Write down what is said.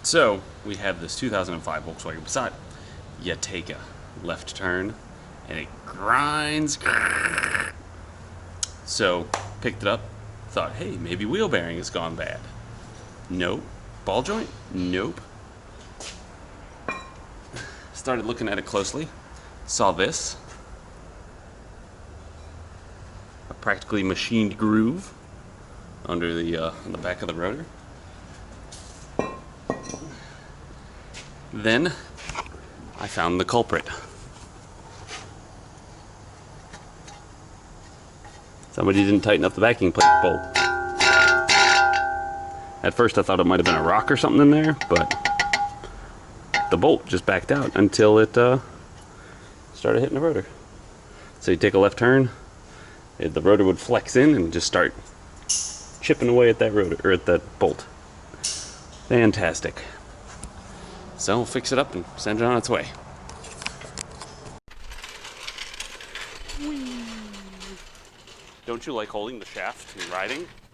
So we have this 2005 Volkswagen Passat. You take a left turn and it grinds. So picked it up, thought, hey, maybe wheel bearing has gone bad. Nope. Ball joint? Nope. Started looking at it closely. Saw this. A practically machined groove under the on the back of the rotor. Then I found the culprit. Somebody didn't tighten up the backing plate bolt. At first I thought it might have been a rock or something in there, but the bolt just backed out until it started hitting the rotor. So you take a left turn, the rotor would flex in and just start chipping away at that rotor, or at that bolt. Fantastic. So we'll fix it up and send it on its way. Don't you like holding the shaft and riding?